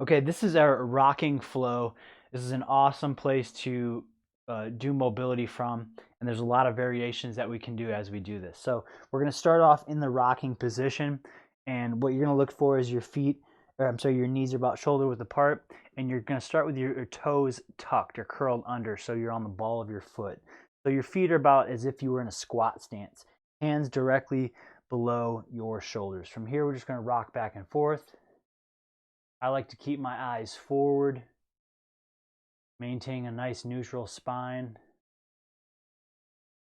Okay, this is our rocking flow. This is an awesome place to do mobility from, and there's a lot of variations that we can do as we do this. So we're going to start off in the rocking position, and what you're going to look for is your feet, or I'm sorry, your knees are about shoulder width apart, and you're going to start with your toes tucked or curled under, so you're on the ball of your foot. So your feet are about as if you were in a squat stance, hands directly below your shoulders. From here, we're just going to rock back and forth. I like to keep my eyes forward, maintain a nice neutral spine.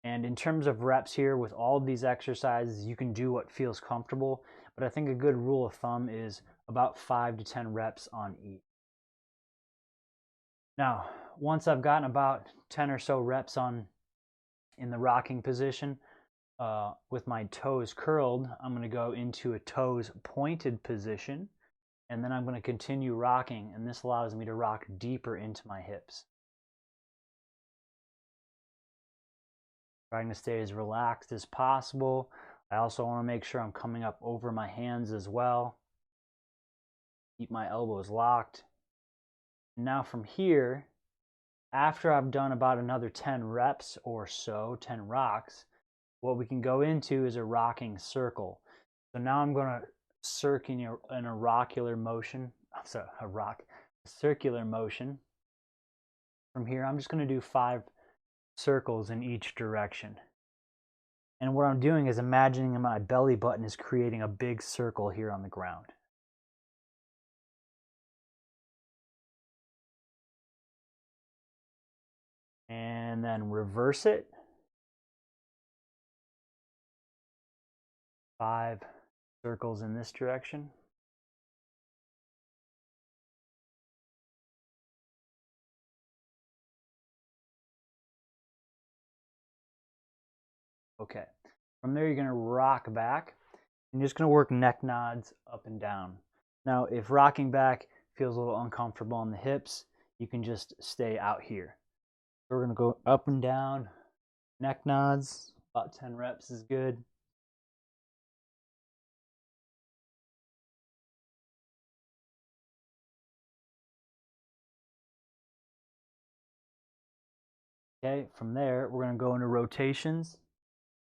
And in terms of reps here, with all of these exercises, you can do what feels comfortable, but I think a good rule of thumb is about 5 to 10 reps on each. Now, once I've gotten about 10 or so reps on in the rocking position, with my toes curled, I'm going to go into a toes pointed position. And then I'm going to continue rocking, and this allows me to rock deeper into my hips. Trying to stay as relaxed as possible. I also want to make sure I'm coming up over my hands as well. Keep my elbows locked. Now from here, after I've done about another 10 reps or so, 10 rocks, what we can go into is a rocking circle. So now I'm going to circle in a circular motion. From here, I'm just going to do 5 circles in each direction. And what I'm doing is imagining my belly button is creating a big circle here on the ground. And then reverse it. 5 circles in this direction. Okay. From there, you're going to rock back. And you're just going to work neck nods up and down. Now, if rocking back feels a little uncomfortable on the hips, you can just stay out here. So we're going to go up and down, neck nods. About 10 reps is good. Okay, from there, we're going to go into rotations.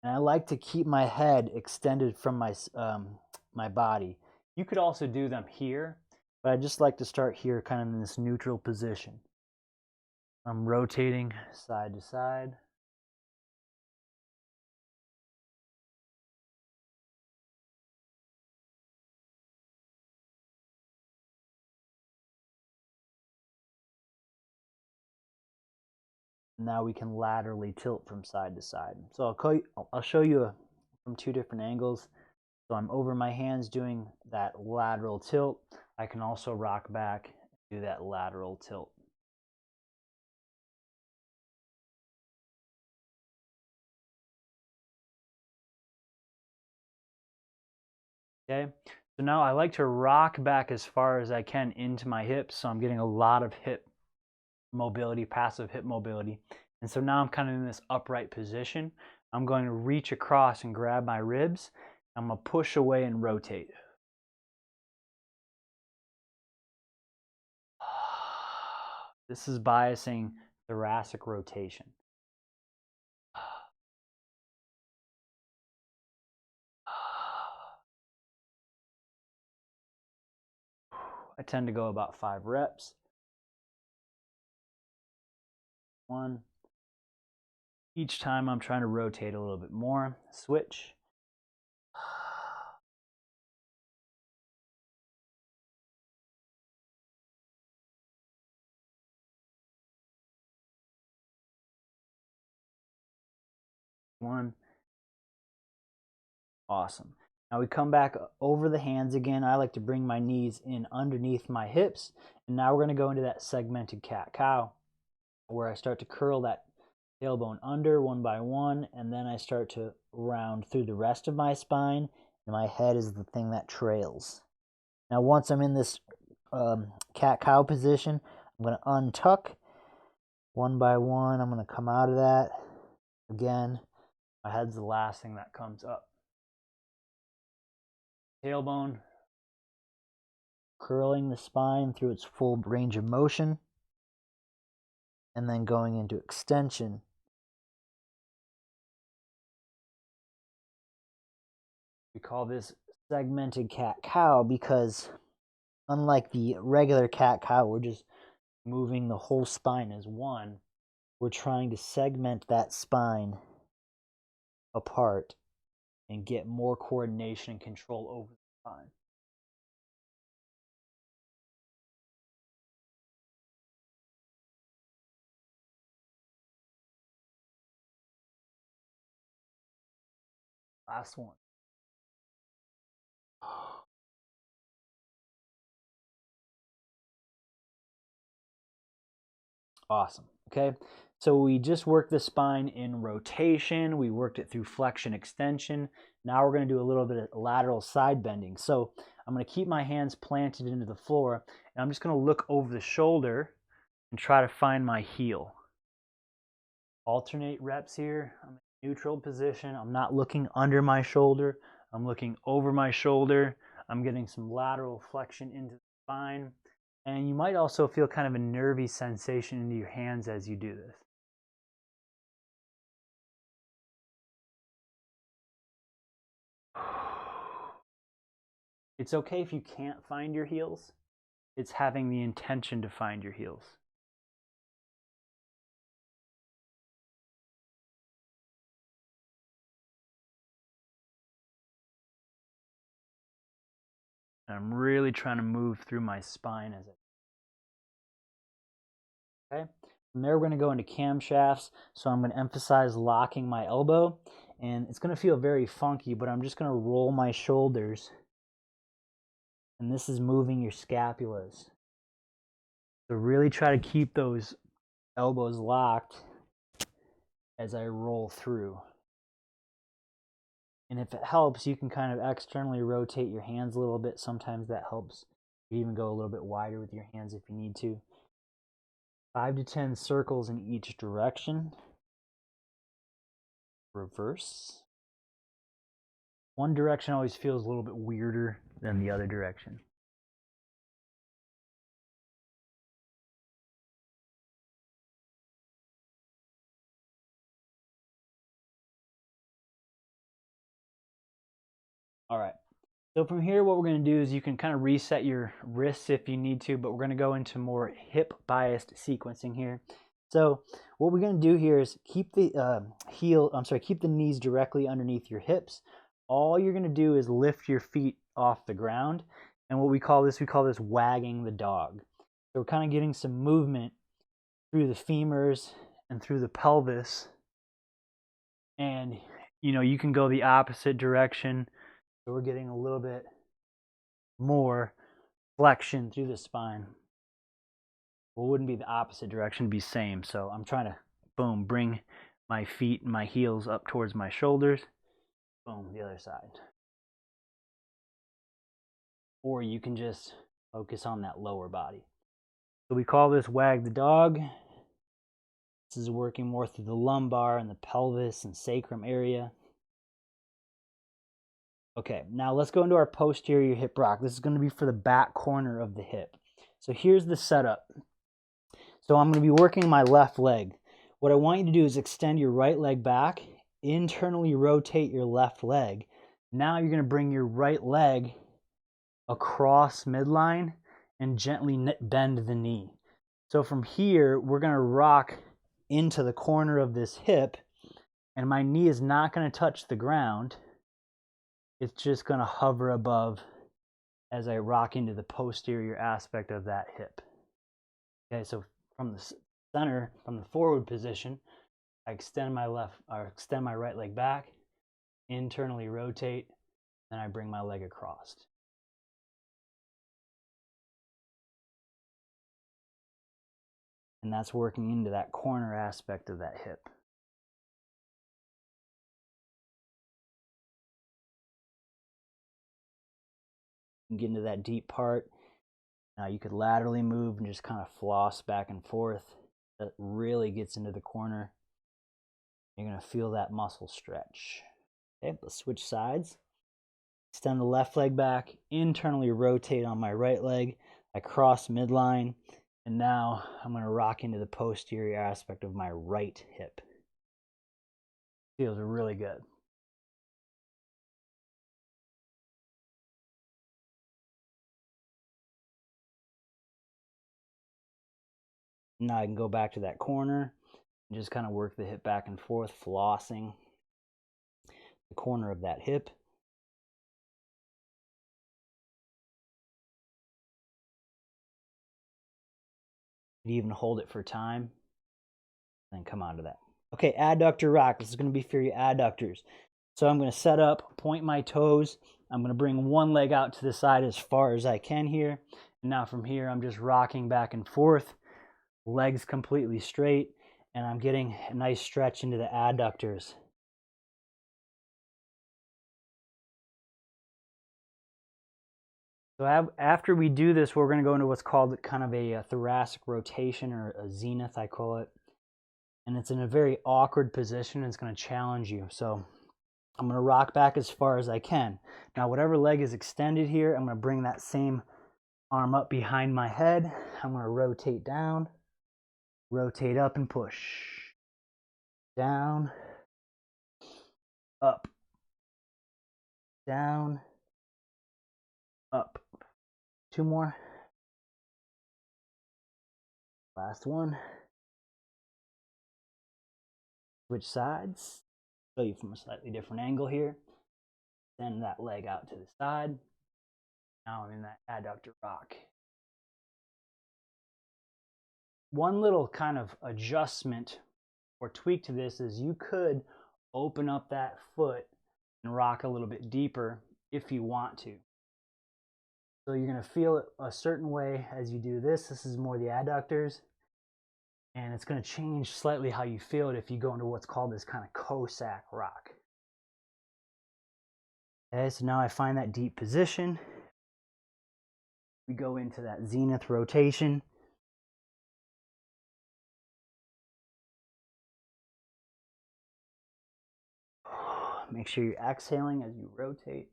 And I like to keep my head extended from my body. You could also do them here, but I just like to start here kind of in this neutral position. I'm rotating side to side. Now we can laterally tilt from side to side. So I'll show you from 2 different angles. So I'm over my hands doing that lateral tilt. I can also rock back and do that lateral tilt. Okay, so now I like to rock back as far as I can into my hips, so I'm getting a lot of hip mobility, passive hip mobility. And so now I'm kind of in this upright position. I'm going to reach across and grab my ribs. I'm going to push away and rotate. This is biasing thoracic rotation. I tend to go about 5 reps. 1. Each time I'm trying to rotate a little bit more. Switch. One. Awesome. Now we come back over the hands again. I like to bring my knees in underneath my hips. And now we're going to go into that segmented cat-cow, where I start to curl that tailbone under one by one, and then I start to round through the rest of my spine, and my head is the thing that trails. Now once I'm in this cat-cow position, I'm going to untuck one by one. I'm going to come out of that. Again, my head's the last thing that comes up. Tailbone, curling the spine through its full range of motion, and then going into extension. We call this segmented cat-cow because unlike the regular cat-cow, we're just moving the whole spine as one. We're trying to segment that spine apart and get more coordination and control over the spine. Last one. Awesome. Okay. So we just worked the spine in rotation. We worked it through flexion extension. Now we're going to do a little bit of lateral side bending. So I'm going to keep my hands planted into the floor, and I'm just going to look over the shoulder and try to find my heel. Alternate reps here. I'm in neutral position. I'm not looking under my shoulder. I'm looking over my shoulder. I'm getting some lateral flexion into the spine. And you might also feel kind of a nervy sensation into your hands as you do this. It's okay if you can't find your heels. It's having the intention to find your heels. And I'm really trying to move through my spine as okay. From there, we're going to go into camshafts. So I'm going to emphasize locking my elbow. And it's going to feel very funky, but I'm just going to roll my shoulders. And this is moving your scapulas. So really try to keep those elbows locked as I roll through. And if it helps, you can kind of externally rotate your hands a little bit. Sometimes that helps. You even go a little bit wider with your hands if you need to. 5 to 10 circles in each direction. Reverse. One direction always feels a little bit weirder than the other direction. All right. So from here, what we're going to do is you can kind of reset your wrists if you need to, but we're going to go into more hip-biased sequencing here. So what we're going to do here is keep the keep the knees directly underneath your hips. All you're going to do is lift your feet off the ground, and what we call this wagging the dog. So we're kind of getting some movement through the femurs and through the pelvis, and you can go the opposite direction. So we're getting a little bit more flexion through the spine. Well, it wouldn't be the opposite direction, it'd be same. So I'm trying to, boom, bring my feet and my heels up towards my shoulders. Boom, the other side. Or you can just focus on that lower body. So we call this wag the dog. This is working more through the lumbar and the pelvis and sacrum area. Okay, now let's go into our posterior hip rock. This is going to be for the back corner of the hip. So here's the setup. So I'm going to be working my left leg. What I want you to do is extend your right leg back, internally rotate your left leg. Now you're going to bring your right leg across midline and gently bend the knee. So from here, we're going to rock into the corner of this hip, and my knee is not going to touch the ground. It's just going to hover above as I rock into the posterior aspect of that hip. Okay, so from the center, from the forward position, I extend my right leg back, internally rotate, then I bring my leg across. And that's working into that corner aspect of that hip. Get into that deep part. Now you could laterally move and just kind of floss back and forth. That really gets into the corner. You're going to feel that muscle stretch. Okay, let's switch sides. Extend the left leg back, internally rotate on my right leg. I cross midline, and now I'm going to rock into the posterior aspect of my right hip. Feels really good. Now I can go back to that corner and just kind of work the hip back and forth, flossing the corner of that hip. You even hold it for time, then come onto that. Okay, adductor rock. This is going to be for your adductors. So I'm going to set up, point my toes. I'm going to bring one leg out to the side as far as I can here. And now from here, I'm just rocking back and forth, legs completely straight, and I'm getting a nice stretch into the adductors. So after we do this, we're going to go into what's called kind of a thoracic rotation, or a zenith, I call it. And it's in a very awkward position. It's going to challenge you. So I'm going to rock back as far as I can. Now, whatever leg is extended here, I'm going to bring that same arm up behind my head. I'm going to rotate down, rotate up and push. Down, up, down, up. Two more. Last one. Switch sides. Show you from a slightly different angle here. Send that leg out to the side. Now I'm in that adductor rock. One little kind of adjustment or tweak to this is you could open up that foot and rock a little bit deeper if you want to. So you're going to feel it a certain way as you do this. This is more the adductors. And it's going to change slightly how you feel it if you go into what's called this kind of Cossack rock. Okay, so now I find that deep position. We go into that zenith rotation. Make sure you're exhaling as you rotate.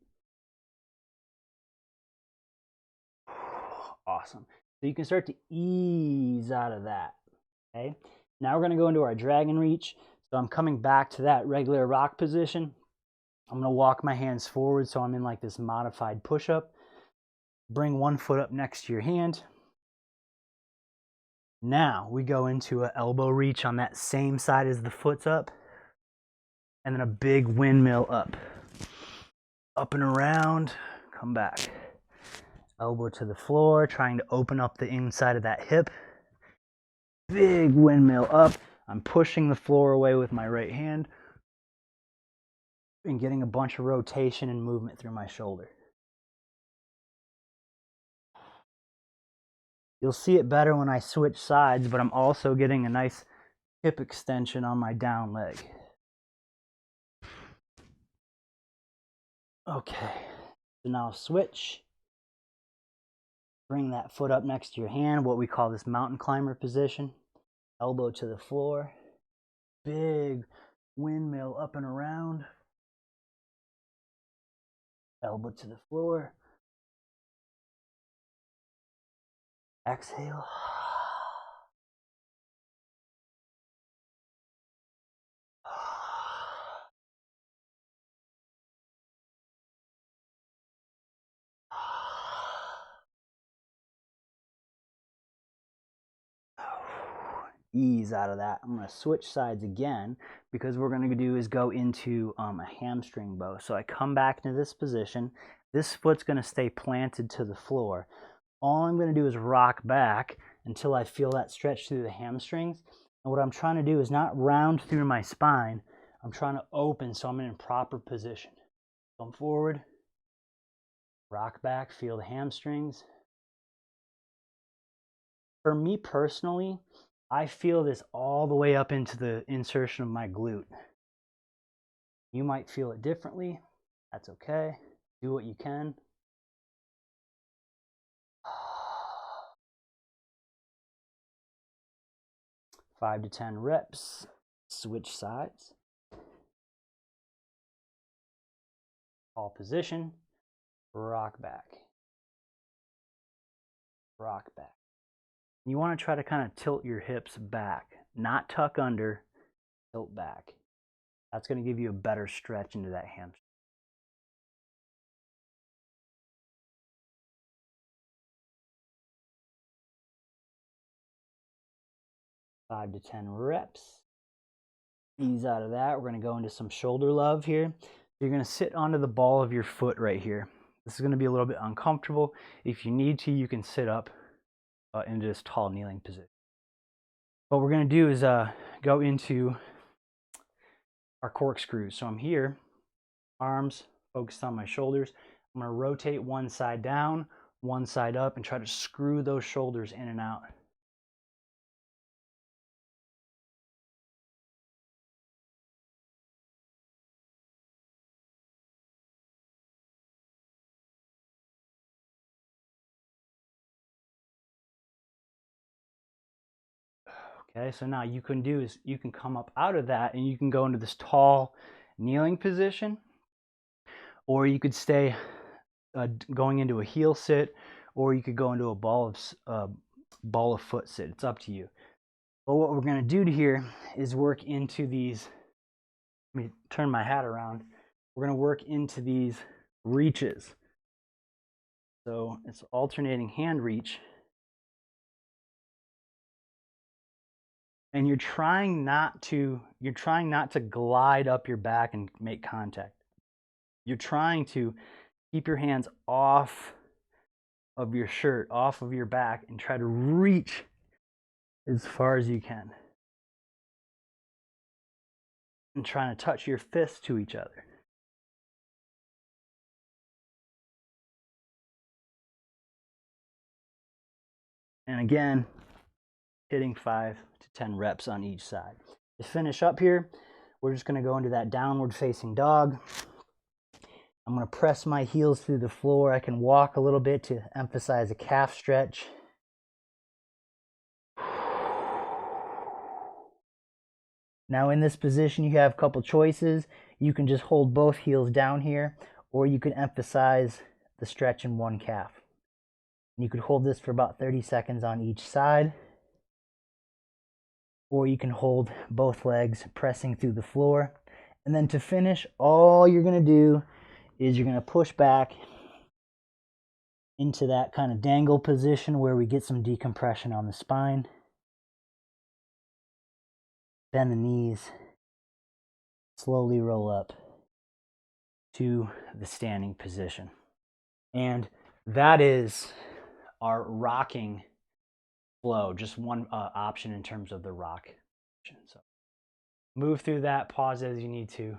Awesome. So you can start to ease out of that. Okay. Now we're going to go into our dragon reach. So I'm coming back to that regular rock position. I'm going to walk my hands forward so I'm in like this modified push-up. Bring one foot up next to your hand. Now we go into an elbow reach on that same side as the foot's up. And then a big windmill up. Up and around. Come back. Elbow to the floor, trying to open up the inside of that hip. Big windmill up. I'm pushing the floor away with my right hand and getting a bunch of rotation and movement through my shoulder. You'll see it better when I switch sides, but I'm also getting a nice hip extension on my down leg. Okay, so now switch. Bring that foot up next to your hand, what we call this mountain climber position. Elbow to the floor. Big windmill up and around. Elbow to the floor. Exhale. Ease out of that. I'm going to switch sides again because what we're going to do is go into a hamstring bow. So I come back into this position. This foot's going to stay planted to the floor. All I'm going to do is rock back until I feel that stretch through the hamstrings. And what I'm trying to do is not round through my spine. I'm trying to open so I'm in a proper position. Come forward, rock back, feel the hamstrings. For me personally, I feel this all the way up into the insertion of my glute. You might feel it differently. That's okay. Do what you can. Five to 10 reps. Switch sides. All position. rock back, rock back. You want to try to kind of tilt your hips back, not tuck under, tilt back. That's going to give you a better stretch into that hamstring. 5 to 10 reps. Ease out of that. We're going to go into some shoulder love here. You're going to sit onto the ball of your foot right here. This is going to be a little bit uncomfortable. If you need to, you can sit up into this tall kneeling position. What we're going to do is go into our corkscrews. So I'm here, arms focused on my shoulders. I'm going to rotate one side down, one side up, and try to screw those shoulders in and out. Okay, so now you can do is you can come up out of that and you can go into this tall kneeling position, or you could stay going into a heel sit, or you could go into a ball of foot sit. It's up to you. But what we're going to do here is work into these. Let me turn my hat around. We're going to work into these reaches. So it's alternating hand reach. And you're trying not to glide up your back and make contact. You're trying to keep your hands off of your shirt, off of your back, and try to reach as far as you can. And trying to touch your fists to each other. And again, hitting 5 to 10 reps on each side. To finish up here, we're just going to go into that downward facing dog. I'm going to press my heels through the floor. I can walk a little bit to emphasize a calf stretch. Now in this position, you have a couple choices. You can just hold both heels down here, or you can emphasize the stretch in one calf. You could hold this for about 30 seconds on each side, or you can hold both legs pressing through the floor. And then to finish, all you're going to do is you're going to push back into that kind of dangle position where we get some decompression on the spine. Bend the knees, slowly roll up to the standing position. And that is our rocking flow, just one option in terms of the rock. So move through that, pause as you need to.